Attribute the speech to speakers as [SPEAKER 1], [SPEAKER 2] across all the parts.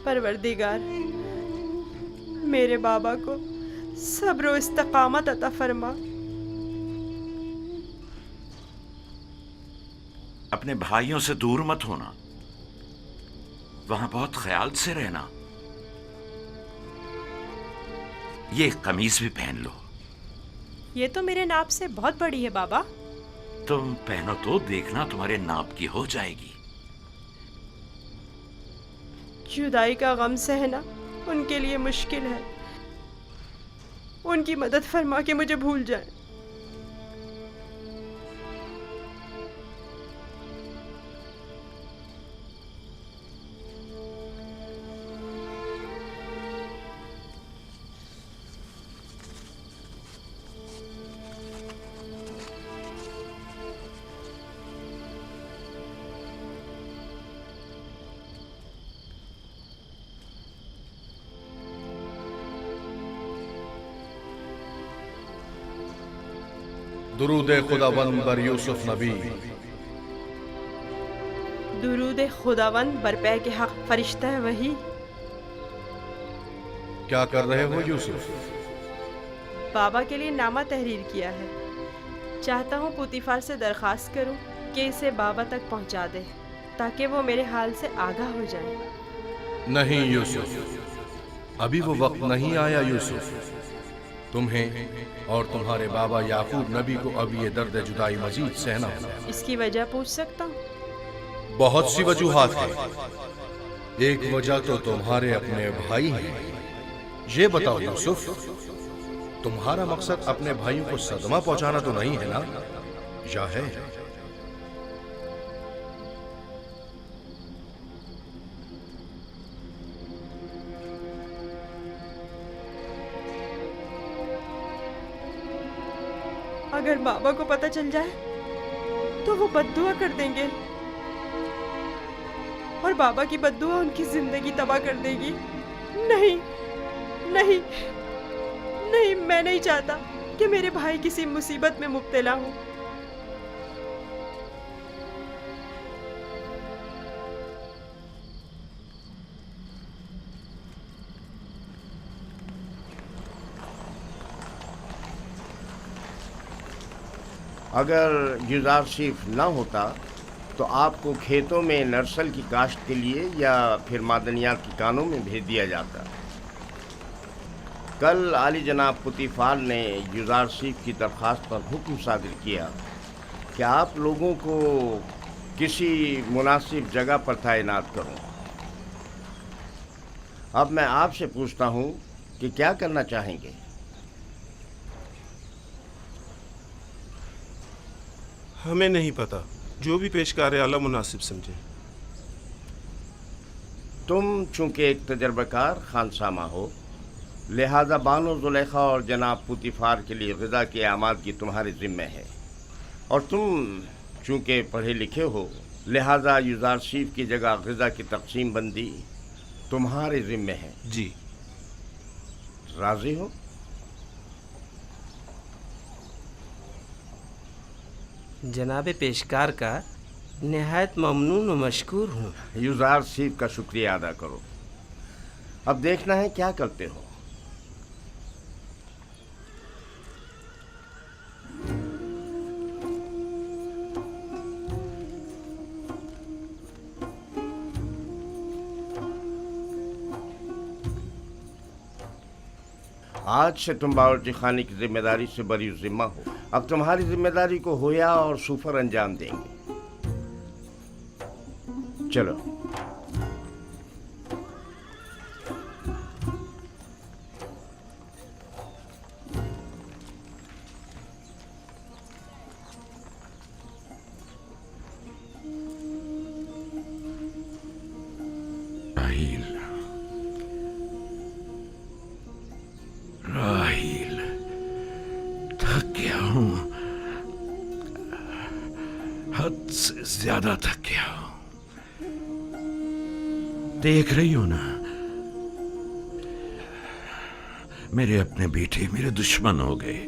[SPEAKER 1] پروردگار میرے بابا کو صبر و استقامت عطا فرما۔
[SPEAKER 2] اپنے بھائیوں سے دور مت ہونا، وہاں بہت خیال سے رہنا۔ یہ قمیض بھی پہن لو۔
[SPEAKER 1] یہ تو میرے ناپ سے بہت بڑی ہے بابا۔
[SPEAKER 2] تم پہنو تو دیکھنا تمہارے ناپ کی ہو جائے گی۔
[SPEAKER 1] جدائی کا غم سہنا ان کے لیے مشکل ہے، ان کی مدد فرما کے مجھے بھول جائیں۔
[SPEAKER 3] درود خداوند بر یوسف نبی۔
[SPEAKER 1] درود خداوند بر پیک حق فرشتہ وہی۔
[SPEAKER 3] کیا کر رہے ہو یوسف؟
[SPEAKER 1] بابا کے لیے نامہ تحریر کیا ہے۔ چاہتا ہوں پوتیفار سے درخواست کروں کہ اسے بابا تک پہنچا دے تاکہ وہ میرے حال سے آگاہ ہو جائیں۔
[SPEAKER 3] نہیں یوسف، ابھی وہ وقت نہیں آیا یوسف۔ تمہیں اور تمہارے بابا یعقوب نبی کو اب یہ درد جدائی مزید سہنا ہوگا۔
[SPEAKER 1] اس کی وجہ پوچھ سکتا ہوں؟
[SPEAKER 3] بہت سی وجوہات ہیں۔ ایک وجہ تو تمہارے اپنے بھائی ہیں۔ یہ بتاؤ یوسف، تمہارا مقصد اپنے بھائیوں کو صدمہ پہنچانا تو نہیں ہے نا، یا ہے؟
[SPEAKER 1] اگر بابا کو پتہ چل جائے تو وہ بددعا کر دیں گے، اور بابا کی بددعا ان کی زندگی تباہ کر دے گی۔ نہیں نہیں نہیں، میں نہیں چاہتا کہ میرے بھائی کسی مصیبت میں مبتلا ہوں۔
[SPEAKER 4] اگر یوزارشیف نہ ہوتا تو آپ کو کھیتوں میں نرسل کی کاشت کے لیے یا پھر معدنیات کی کانوں میں بھیج دیا جاتا۔ کل عالی جناب پوتیفار نے یوزارشیف کی درخواست پر حکم صادر کیا کہ آپ لوگوں کو کسی مناسب جگہ پر تعینات کروں۔ اب میں آپ سے پوچھتا ہوں کہ کیا کرنا چاہیں گے؟
[SPEAKER 5] ہمیں نہیں پتا، جو بھی پیشکار اعلیٰ مناسب سمجھے۔
[SPEAKER 4] تم چونکہ ایک تجربہ کار خانسامہ ہو، لہذا بانو زلیخا اور جناب پوتیفار کے لیے غذا کی آمادگی تمہارے ذمہ ہے، اور تم چونکہ پڑھے لکھے ہو، لہذا یوزارشیف کی جگہ غذا کی تقسیم بندی تمہارے ذمہ ہے۔
[SPEAKER 5] جی۔
[SPEAKER 4] راضی ہو؟
[SPEAKER 6] جناب پیشکار کا نہایت ممنون و مشکور ہوں۔
[SPEAKER 4] یوزارشیف کا شکریہ ادا کرو۔ اب دیکھنا ہے کیا کرتے ہو۔ آج سے تم باورچی خانے کی ذمہ داری سے بری ذمہ ہو۔ اب تمہاری ذمہ داری کو ہویا اور سوفر انجام دیں گے۔ چلو۔
[SPEAKER 2] راہیل، تھک گیا ہوں، حد سے زیادہ تھک گیا ہوں۔ دیکھ رہی ہو نا، मेरे अपने बेटे मेरे दुश्मन हो गए।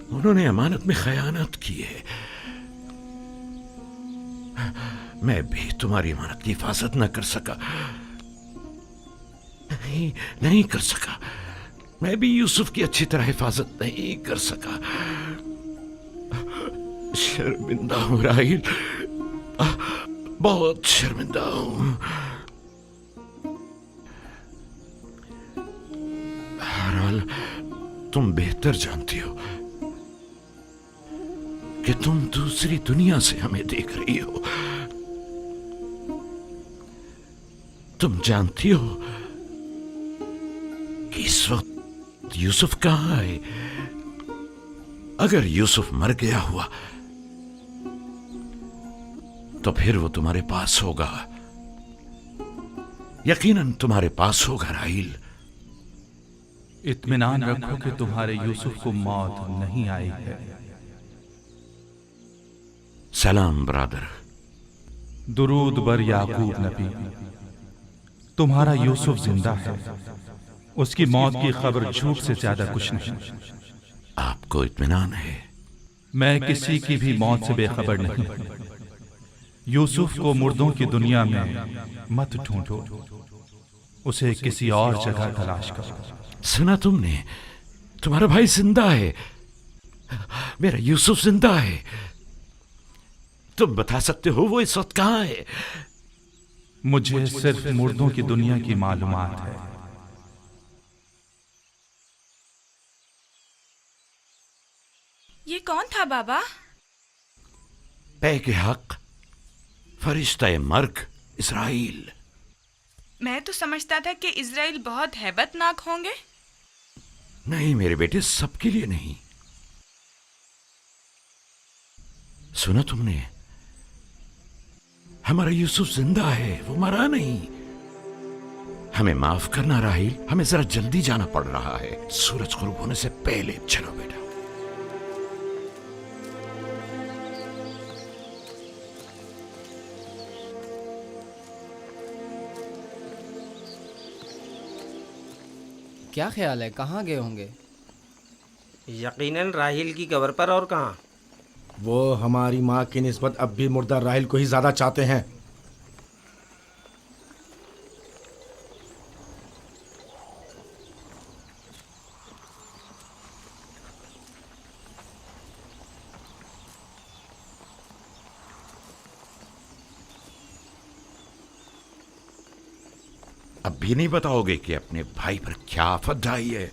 [SPEAKER 2] उन्होंने अमानत में खयानत की है। मैं भी तुम्हारी अमानत की हिफाजत न कर सका, नहीं कर सका। मैं भी यूसुफ की अच्छी तरह हिफाजत नहीं कर सका। शर्मिंदा हूं राहिल, बहुत शर्मिंदा हूं। बहरहाल तुम बेहतर जानती हो कि तुम दूसरी दुनिया से हमें देख रही हो। तुम जानती हो कि इस वक्त यूसुफ कहां है। अगर यूसुफ मर गया हुआ तो फिर वो तुम्हारे पास होगा, यकीनन तुम्हारे पास होगा राहिल।
[SPEAKER 7] इत्मीनान रखो कि तुम्हारे यूसुफ को मौत नहीं आई है।
[SPEAKER 2] सलाम ब्रदर।
[SPEAKER 7] दुरूद बर याकूब नबी। तुम्हारा यूसुफ जिंदा है, उसकी मौत की खबर झूठ से ज्यादा कुछ नहीं।
[SPEAKER 2] आपको इत्मीनान है?
[SPEAKER 7] मैं किसी की भी मौत से बेखबर नहीं। यूसुफ को मुर्दों की दुनिया में मत ढूंढो, उसे किसी और जगह तलाश करो।
[SPEAKER 2] सुना तुमने? तुम्हारा भाई जिंदा है, मेरा यूसुफ जिंदा है। तुम बता सकते हो वो इस वक्त कहां है?
[SPEAKER 7] मुझे सिर्फ मुर्दों की दुनिया की मालूमात है।
[SPEAKER 8] ये कौन था बाबा?
[SPEAKER 2] पैके हक, फरिश्ता मर्ग इस्राइल।
[SPEAKER 8] मैं तो समझता था कि इजराइल बहुत हैबतनाक होंगे।
[SPEAKER 2] नहीं मेरे बेटे, सबके लिए नहीं। सुना तुमने? हमारा यूसुफ जिंदा है, वो मरा नहीं। हमें माफ करना राहिल, हमें जरा जल्दी जाना पड़ रहा है। सूरज गुरूब होने से पहले चलो बेटा।
[SPEAKER 9] क्या ख्याल है, कहाँ गए होंगे?
[SPEAKER 6] यकीनन राहिल की कब्र पर, और कहाँ।
[SPEAKER 3] वो हमारी माँ की निस्बत अब भी मुर्दा राहिल को ही ज्यादा चाहते हैं।
[SPEAKER 2] अब भी नहीं बताओगे कि अपने भाई पर क्या आफत ढाई है?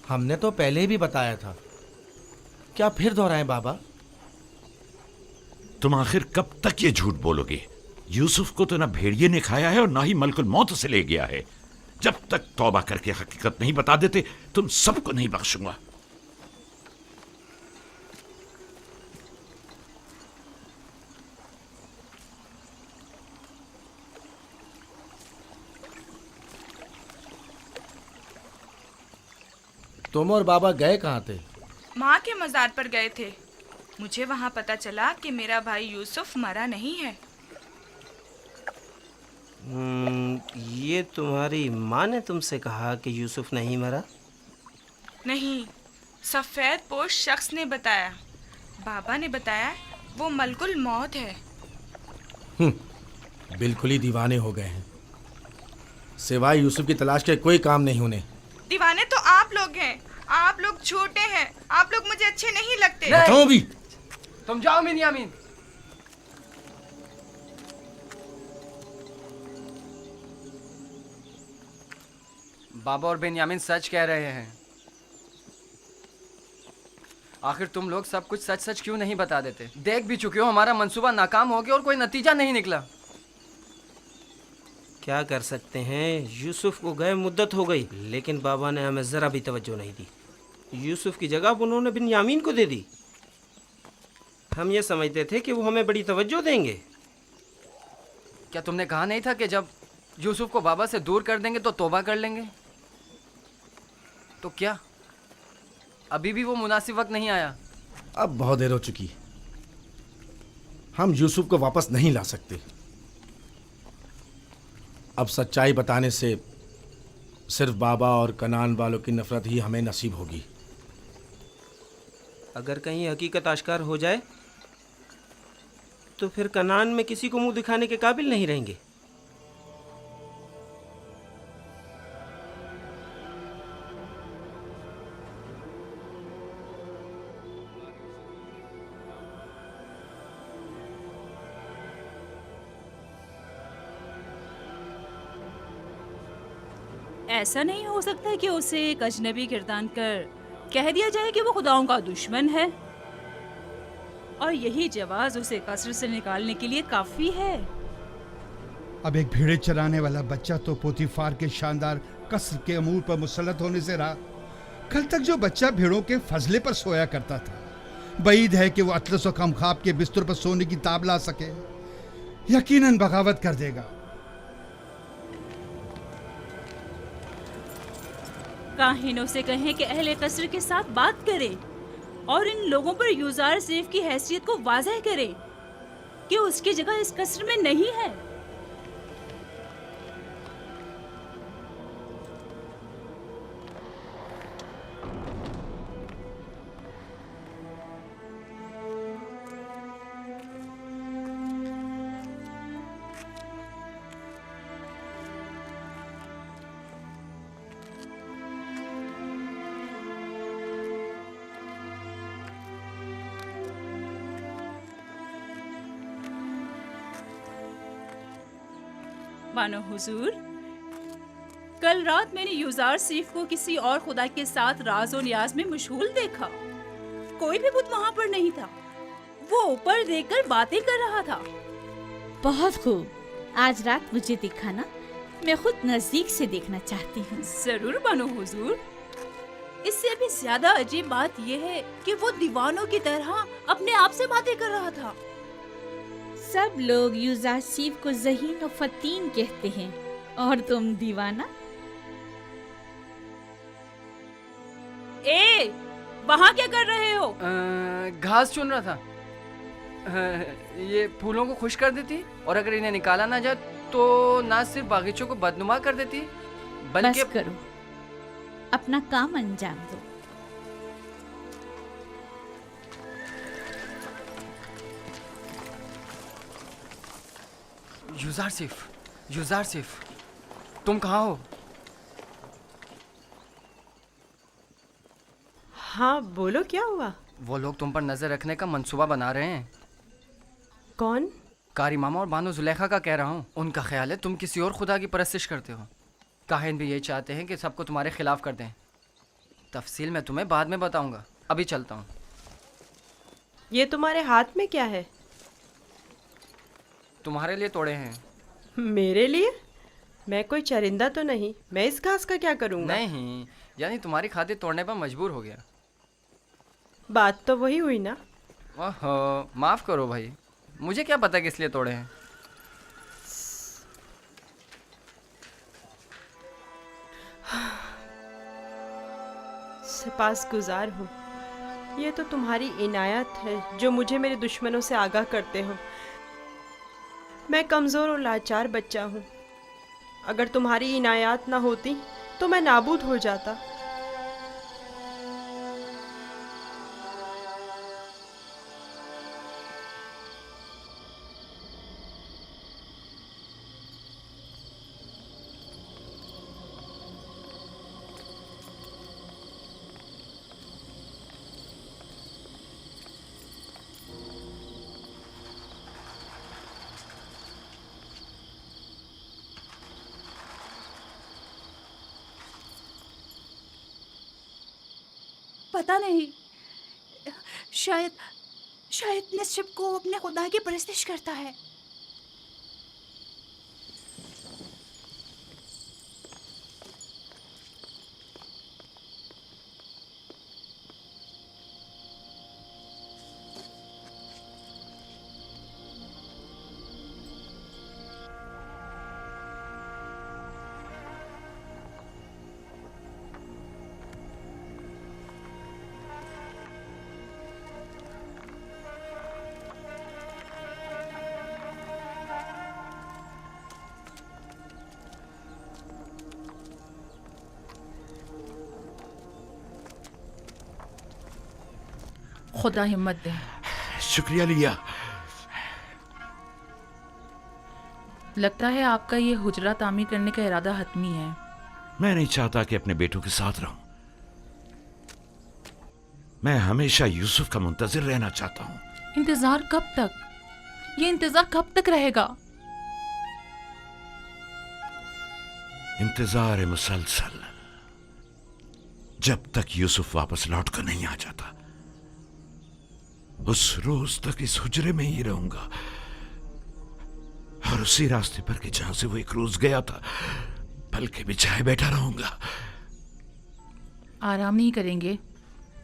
[SPEAKER 3] हमने तो पहले भी बताया था, क्या फिर दोहराएं बाबा?
[SPEAKER 2] तुम आखिर कब तक ये झूठ बोलोगे? यूसुफ को तो ना भेड़िए ने खाया है और ना ही मलकुल मौत से ले गया है। जब तक तौबा करके हकीकत नहीं बता देते तुम सबको नहीं बख्शूंगा।
[SPEAKER 3] तुम और बाबा गए कहाँ थे?
[SPEAKER 8] माँ के मज़ार पर गए थे। मुझे वहाँ पता चला कि मेरा भाई यूसुफ मरा नहीं है।
[SPEAKER 6] ये तुम्हारी माँ ने तुमसे कहा कि यूसुफ नहीं मरा?
[SPEAKER 8] नहीं, सफ़ेद पोश शख्स ने बताया। बाबा ने बताया वो मलकुल मौत है।
[SPEAKER 3] बिल्कुल ही दीवाने हो गए हैं। सिवाय यूसुफ की तलाश के कोई काम नहीं उन्हें।
[SPEAKER 8] दीवाने तो आप लोग हैं। आप लोग छोटे हैं। आप लोग मुझे अच्छे नहीं लगते।
[SPEAKER 3] बताओ भी।
[SPEAKER 9] तुम जाओ बिन्यामीन। बाबा और बिन्यामीन सच कह रहे हैं। आखिर तुम लोग सब कुछ सच सच क्यों नहीं बता देते? देख भी चुके हो हमारा मंसूबा नाकाम हो गया और कोई नतीजा नहीं निकला।
[SPEAKER 6] क्या कर सकते हैं, यूसुफ को गए मुद्दत हो गई, लेकिन बाबा ने हमें ज़रा भी तवज्जो नहीं दी। यूसुफ की जगह उन्होंने बिन्यामीन को दे दी। हम ये समझते थे कि वो हमें बड़ी तवज्जो देंगे।
[SPEAKER 9] क्या तुमने कहा नहीं था कि जब यूसुफ को बाबा से दूर कर देंगे तो तौबा कर लेंगे? तो क्या अभी भी वो मुनासिब वक्त नहीं आया?
[SPEAKER 3] अब बहुत देर हो चुकी। हम यूसुफ को वापस नहीं ला सकते। अब सच्चाई बताने से सिर्फ बाबा और कनान वालों की नफरत ही हमें नसीब होगी।
[SPEAKER 6] अगर कहीं हकीकत आश्कार हो जाए तो फिर कनान में किसी को मुंह दिखाने के काबिल नहीं रहेंगे।
[SPEAKER 10] ऐसा नहीं हो सकता कि उसे एक अजनबी गिरदान कर कह दिया जाए कि वो खुदाओं का दुश्मन है और यही जवाज उसे कसर से निकालने के लिए काफी है।
[SPEAKER 11] अब एक भेड़े चराने वाला बच्चा तो पोतीफार के शानदार कसर के अमूर पर मुसल्लत होने से रहा। कल तक जो बच्चा भेड़ों के फजले पर सोया करता था, बईद है कि वो अतलस और कमखाब के बिस्तर पर सोने की ताब ला सके। यकीनन बगावत कर देगा।
[SPEAKER 10] काहिनों से कहें कि अहले कसर के साथ बात करें और इन लोगों पर यूजार सेफ की हैसियत को वाज़ह करें कि उसकी जगह इस कसर में नहीं है। मानो हुजूर, कल रात मैंने यूजार सीफ को किसी और खुदा के साथ राज और नियाज में मशगूल देखा। कोई भी बुत वहाँ पर नहीं था। वो ऊपर देखकर बातें कर रहा था।
[SPEAKER 12] बहुत खूब, आज रात मुझे दिखाना, मैं खुद नजदीक से देखना चाहती हूँ।
[SPEAKER 10] जरूर बानो हुजूर। इससे भी ज्यादा अजीब बात यह है कि वो दीवानों की तरह अपने आप से बातें कर रहा था।
[SPEAKER 12] सब लोग यूजासीफ को ज़हीन और फतीन कहते हैं और तुम दीवाना।
[SPEAKER 10] ए, वहाँ क्या कर रहे हो?
[SPEAKER 9] घास चुन रहा था। ये फूलों को खुश कर देती और अगर इन्हें निकाला ना जाए तो ना सिर्फ बागीचों को बदनुमा कर देती बल्कि
[SPEAKER 12] बस करो, अपना काम अंजाम दो।
[SPEAKER 9] यूजार सिफ, तुम कहाँ हो?
[SPEAKER 1] हाँ बोलो, क्या हुआ?
[SPEAKER 9] वो लोग तुम पर नजर रखने का मंसूबा बना रहे हैं।
[SPEAKER 1] कौन?
[SPEAKER 9] कारी मामा और बानो जुलेखा का कह रहा हूँ। उनका ख्याल है तुम किसी और खुदा की परस्तिश करते हो। काहिन भी यही चाहते हैं कि सबको तुम्हारे खिलाफ कर दें। तफसील मैं तुम्हें बाद में बताऊंगा, अभी चलता हूँ।
[SPEAKER 1] ये तुम्हारे हाथ में क्या है?
[SPEAKER 9] तुम्हारे लिए तोड़े हैं।
[SPEAKER 1] मेरे लिए? मैं कोई चरिंदा तो नहीं, मैं इस घास का क्या करूँगा?
[SPEAKER 9] नहीं, यानी तुम्हारी खातिर तोड़ने पर मजबूर हो गया।
[SPEAKER 1] बात तो वही हुई ना।
[SPEAKER 9] ओहो, माफ करो भाई, मुझे क्या पता किस लिए तोड़े हैं।
[SPEAKER 1] सपासगुजार हूँ। ये तो तुम्हारी इनायत है जो मुझे मेरे दुश्मनों से आगाह करते हो। मैं कमज़ोर और लाचार बच्चा हूँ। अगर तुम्हारी इनायत ना होती तो मैं नाबूद हो जाता।
[SPEAKER 10] पता नहीं, शायद निश्चिप को अपने खुदा की परस्तिश करता है।
[SPEAKER 13] खुदा हिम्मत दे।
[SPEAKER 2] शुक्रिया लिया।
[SPEAKER 13] लगता है आपका ये हुजरा तामीर करने का इरादा हतमी है।
[SPEAKER 2] मैं नहीं चाहता कि अपने बेटों के साथ रहूं। मैं हमेशा यूसुफ का मुंतजिर रहना चाहता हूं।
[SPEAKER 13] इंतजार कब तक? ये इंतजार कब तक रहेगा?
[SPEAKER 2] इंतजार मुसलसल, जब तक यूसुफ वापस लौट कर नहीं आ जाता उस रोज तक इस हुजरे में ही रहूंगा, और उसी रास्ते पर कि जहां से वो एक रोज गया था पलके बिछाए बैठा रहूंगा।
[SPEAKER 13] आराम नहीं करेंगे?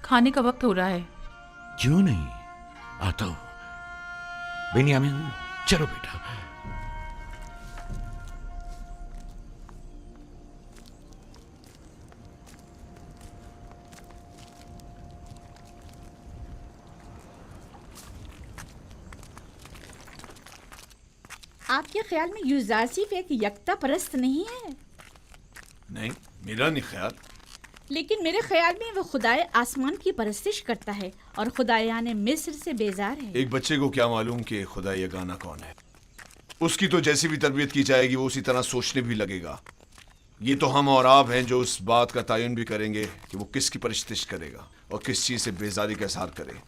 [SPEAKER 13] खाने का वक्त हो रहा है।
[SPEAKER 2] क्यों नहीं, आता हूं। बेनियामिन चलो बेटा।
[SPEAKER 12] आपके ख्याल में यूजासिफ एक यकता परस्त नहीं है?
[SPEAKER 3] नहीं, मेरा नहीं ख्याल।
[SPEAKER 12] लेकिन मेरे ख्याल में वो खुदाए आसमान की परस्तिश करता है और खुदायाने मिस्र से बेजार है।
[SPEAKER 3] एक बच्चे को क्या मालूम कि खुदा यगाना कौन है। उसकी तो जैसी भी तरबियत की जाएगी वो उसी तरह सोचने भी लगेगा। ये तो हम और आप हैं जो उस बात का तयन भी करेंगे कि वो किसकी परस्तिश करेगा और किस चीज़ से बेजारी का इज़हार करे।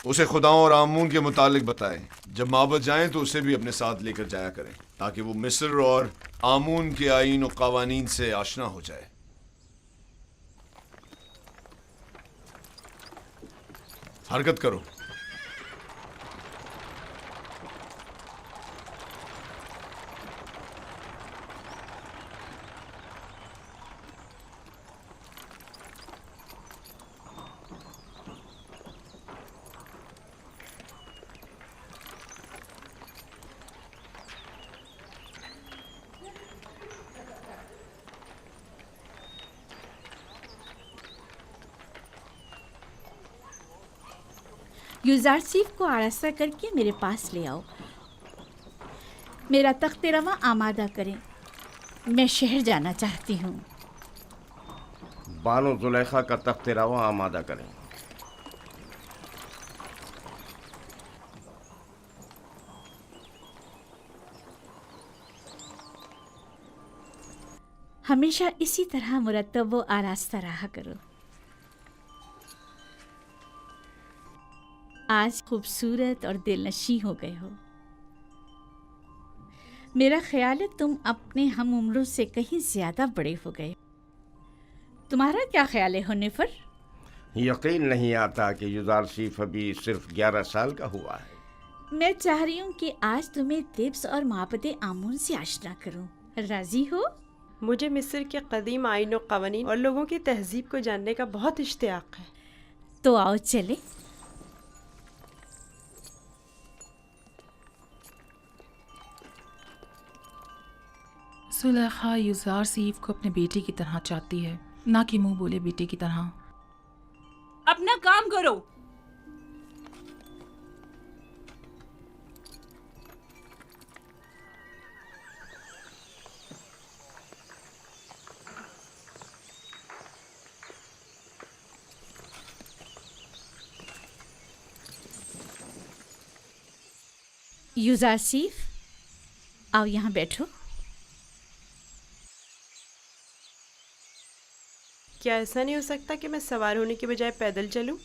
[SPEAKER 3] उसे खुदाओं और आमून के मुतालिक बताएं। जब माबद जाएं तो उसे भी अपने साथ लेकर जाया करें ताकि वो मिस्र और आमून के आईन और कवानीन से आशना हो जाए। हरकत करो।
[SPEAKER 12] यूजारसीफ को आरास्ता करके मेरे पास ले आओ। मेरा तख्त रवा आमादा करें। मैं शहर जाना चाहती हूँ।
[SPEAKER 4] बानो जुलेखा का तख्त रवा आमादा करें।
[SPEAKER 12] हमेशा इसी तरह मुरतब व आरास्ता रहा करो। आज खूबसूरत और दिलनशी हो गए हो। मेरा ख्याल है तुम अपने हम उम्रों से कहीं ज्यादा बड़े हो गए। तुम्हारा क्या ख्याल है हुनैफर?
[SPEAKER 4] यकीन नहीं आता कि यूजारसीफ अभी सिर्फ 11 साल का हुआ है।
[SPEAKER 12] मैं चाह रही हूँ कि आज तुम्हें तिब्स और माबद आमून से आशना करूँ। राजी हो?
[SPEAKER 1] मुझे मिस्र के कदीम आईन और कवानीन और लोगों की तहजीब को जानने का बहुत इश्तियाक है।
[SPEAKER 12] तो आओ चले।
[SPEAKER 13] सुलेखा यूजारसीफ को अपने बेटे की तरह चाहती है, ना कि मुंह बोले बेटे की तरह।
[SPEAKER 10] अपना काम करो।
[SPEAKER 12] यूजारसीफ, आओ यहाँ बैठो।
[SPEAKER 1] क्या ऐसा नहीं हो सकता कि मैं सवार होने के बजाय पैदल चलूं?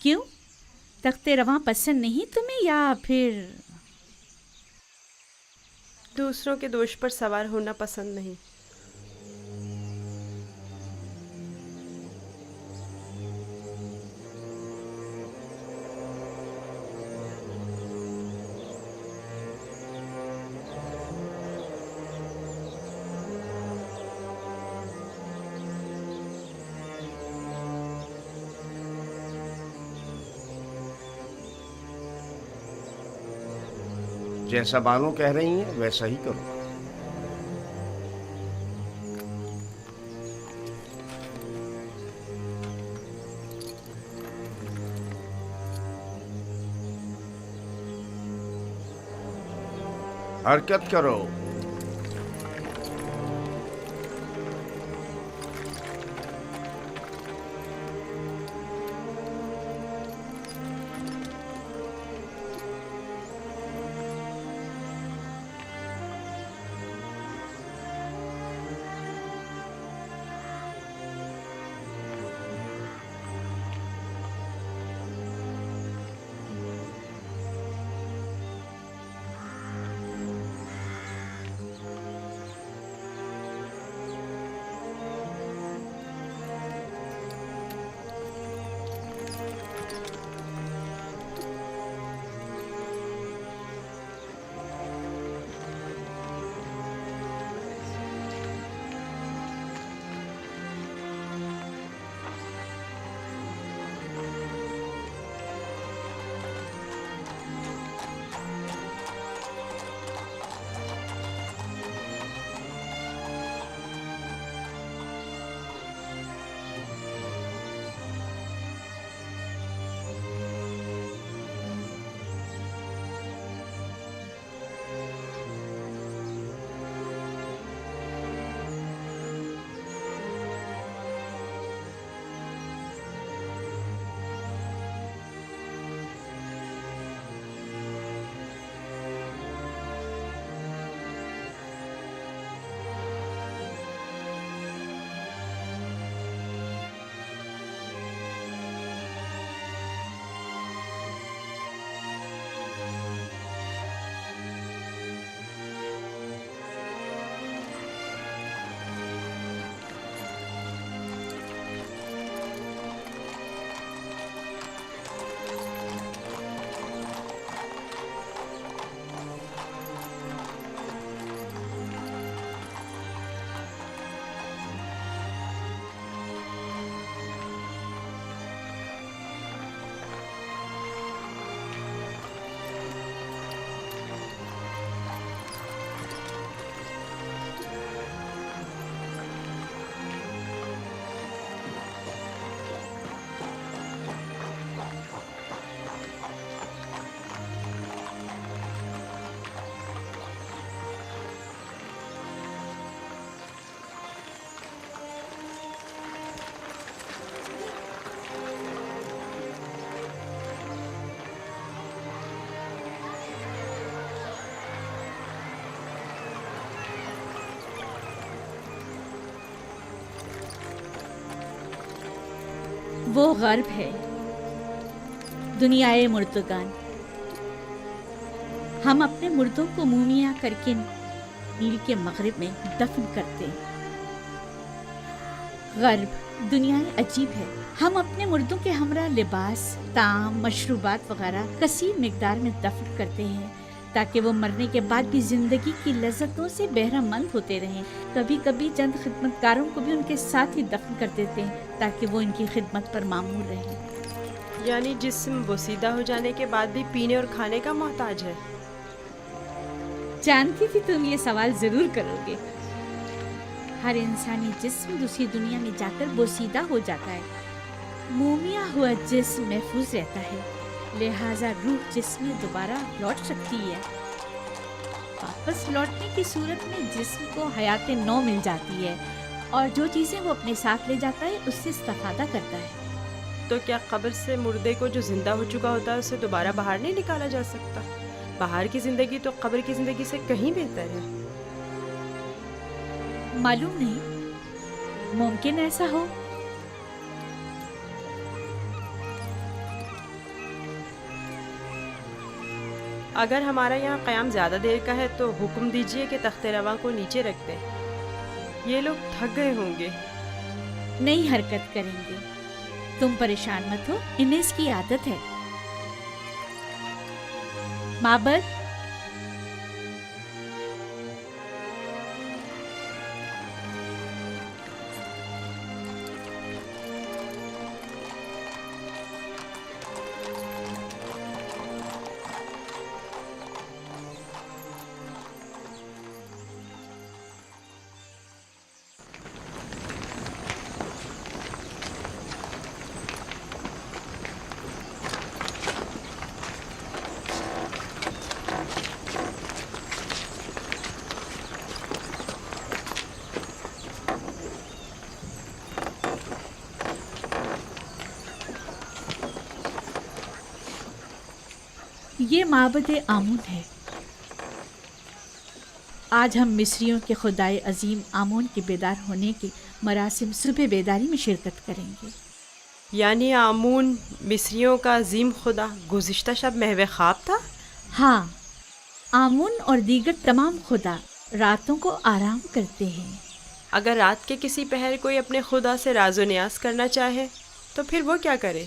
[SPEAKER 12] क्यों? तख्ते रवां पसंद नहीं तुम्हें या फिर
[SPEAKER 1] दूसरों के दोष पर सवार होना पसंद नहीं?
[SPEAKER 4] जैसा बानो कह रही हैं वैसा ही करो। हरकत करो।
[SPEAKER 12] وہ غرب ہے، دنیائے مردگان۔ ہم اپنے مردوں کو مومیاں کر کے نیل کے مغرب میں دفن کرتے ہیں۔ غرب دنیا عجیب ہے، ہم اپنے مردوں کے ہمراہ لباس، طعام، مشروبات وغیرہ کثیر مقدار میں دفن کرتے ہیں تاکہ وہ مرنے کے بعد بھی زندگی کی لذتوں سے بہرہ مند ہوتے رہیں۔ کبھی کبھی چند خدمت کاروں کو بھی ان کے ساتھ ہی دفن کر دیتے ہیں تاکہ وہ ان کی خدمت پر مامور رہیں۔
[SPEAKER 1] یعنی جسم بوسیدہ ہو جانے کے بعد بھی پینے اور کھانے کا محتاج ہے؟
[SPEAKER 12] جانتی تھی تم یہ سوال ضرور کرو گے۔ ہر انسانی جسم دوسری دنیا میں جا کر بوسیدہ ہو جاتا ہے، مومیا ہوا جسم محفوظ رہتا ہے، لہٰذا روح جسم میں دوبارہ لوٹ سکتی ہے۔ واپس لوٹنے کی صورت میں جسم کو حیات نو مل جاتی ہے اور جو چیزیں وہ اپنے ساتھ لے جاتا ہے اس سے استفادہ کرتا ہے۔
[SPEAKER 1] تو کیا قبر سے مردے کو جو زندہ ہو چکا ہوتا ہے اسے دوبارہ باہر نہیں نکالا جا سکتا؟ باہر کی زندگی تو قبر کی زندگی سے کہیں بہتر ہے۔
[SPEAKER 12] معلوم نہیں، ممکن ایسا ہو۔
[SPEAKER 1] اگر ہمارا یہاں قیام زیادہ دیر کا ہے تو حکم دیجئے کہ تخت رواں کو نیچے رکھ دیں، یہ لوگ تھک گئے ہوں گے۔
[SPEAKER 12] نہیں حرکت کریں گے، تم پریشان مت ہو، انہیں اس کی عادت ہے۔ معبد، یہ معبد آمون ہے۔ آج ہم مصریوں کے خدائے عظیم آمون کے بیدار ہونے کے مراسم صبح بیداری میں شرکت کریں گے۔
[SPEAKER 1] یعنی آمون مصریوں کا عظیم خدا گزشتہ شب محو خواب تھا؟
[SPEAKER 12] ہاں، آمون اور دیگر تمام خدا راتوں کو آرام کرتے ہیں۔
[SPEAKER 1] اگر رات کے کسی پہر کوئی اپنے خدا سے راز و نیاز کرنا چاہے تو پھر وہ کیا کرے؟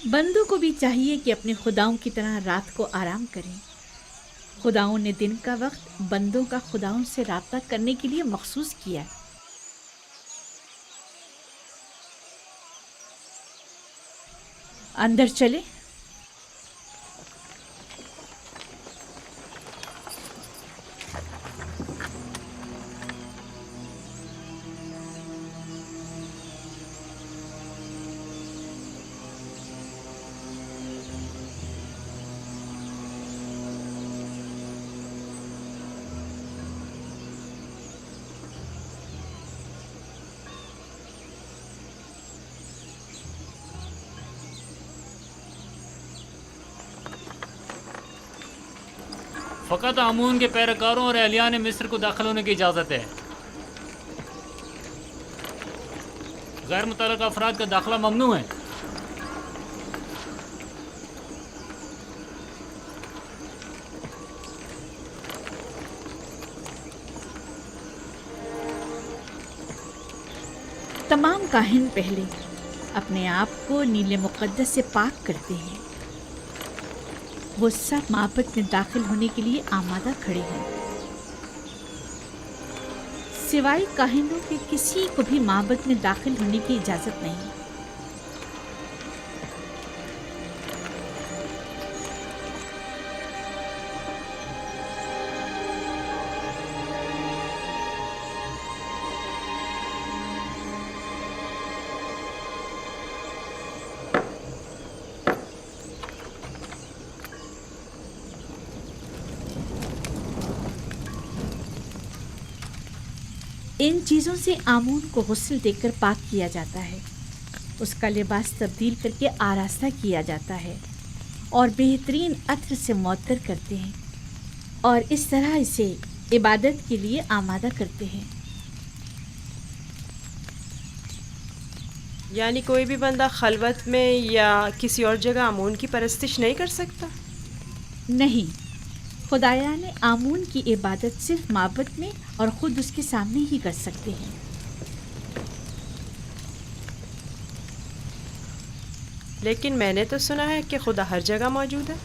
[SPEAKER 12] بندوں کو بھی چاہیے کہ اپنے خداؤں کی طرح رات کو آرام کریں۔ خداؤں نے دن کا وقت بندوں کا خداؤں سے رابطہ کرنے کے لیے مخصوص کیا۔ اندر چلے۔
[SPEAKER 14] فقط آمون کے پیروکاروں اور اہلیان مصر کو داخل ہونے کی اجازت ہے، غیر متعلقہ افراد کا داخلہ ممنوع ہے۔
[SPEAKER 12] تمام کاہن پہلے اپنے آپ کو نیل مقدس سے پاک کرتے ہیں۔ وہ سب معبد میں داخل ہونے کے لیے آمادہ کھڑے ہیں۔ سوائے کاہنوں کے کسی کو بھی معبد میں داخل ہونے کی اجازت نہیں۔ ان چیزوں سے آمون کو غسل دے کر پاک کیا جاتا ہے، اس کا لباس تبدیل کر کے آراستہ کیا جاتا ہے اور بہترین عطر سے معطر کرتے ہیں اور اس طرح اسے عبادت کے لیے آمادہ کرتے ہیں۔
[SPEAKER 1] یعنی کوئی بھی بندہ خلوت میں یا کسی اور جگہ آمون کی پرستش نہیں کر سکتا؟
[SPEAKER 12] نہیں، خدایا نے آمون کی عبادت صرف معبد میں اور خود اس کے سامنے ہی کر سکتے ہیں۔
[SPEAKER 1] لیکن میں نے تو سنا ہے کہ خدا ہر جگہ موجود ہے۔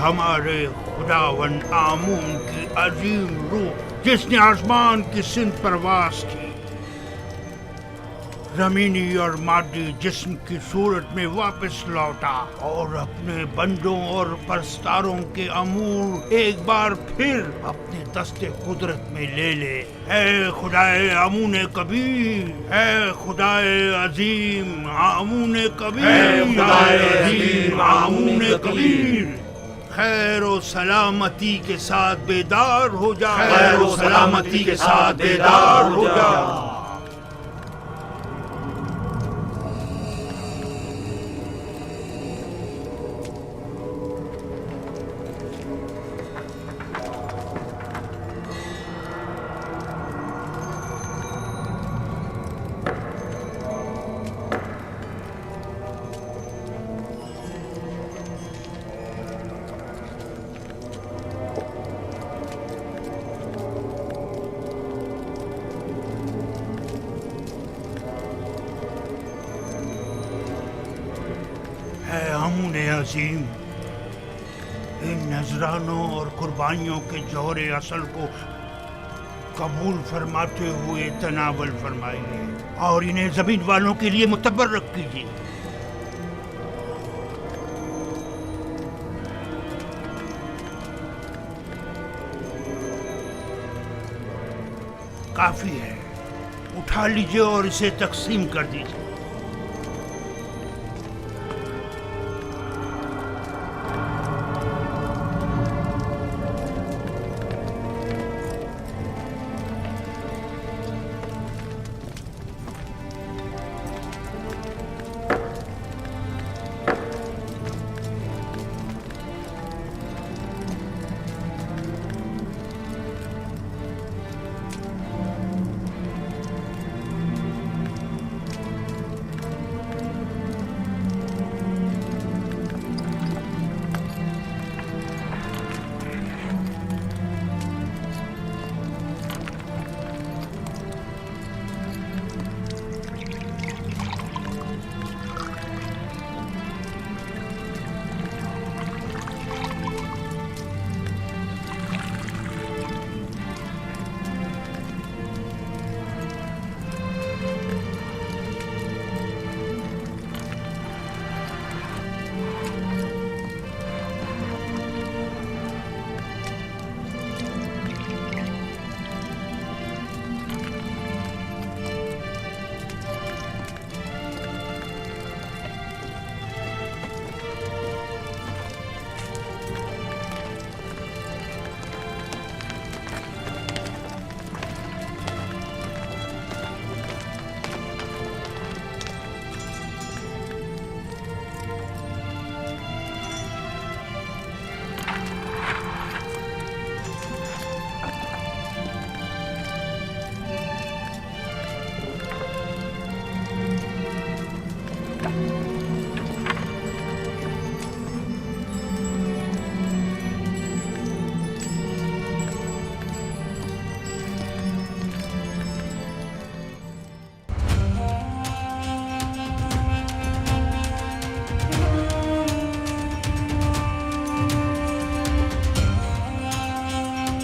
[SPEAKER 15] ہمارے خداون آمون کی عظیم روح جس نے آسمان کی سمت پرواز کی، زمینی اور مادی جسم کی صورت میں واپس لوٹا اور اپنے بندوں اور پرستاروں کے امور ایک بار پھر اپنے دست قدرت میں لے لے۔ اے خدائے آمون کبیر، اے خدائے عظیم آمون کبیر، اے خدائے عظیم آمون کبیر، خیر و سلامتی کے ساتھ بیدار ہو جا، خیر و سلامتی کے ساتھ بیدار ہو جا۔ عظیم، ان نذرانوں اور قربانیوں کے جوہر اصل کو قبول فرماتے ہوئے تناول فرمائیے اور انہیں زمین والوں کے لیے متبرک کیجیے۔ کافی ہے، اٹھا لیجیے اور اسے تقسیم کر دیجیے۔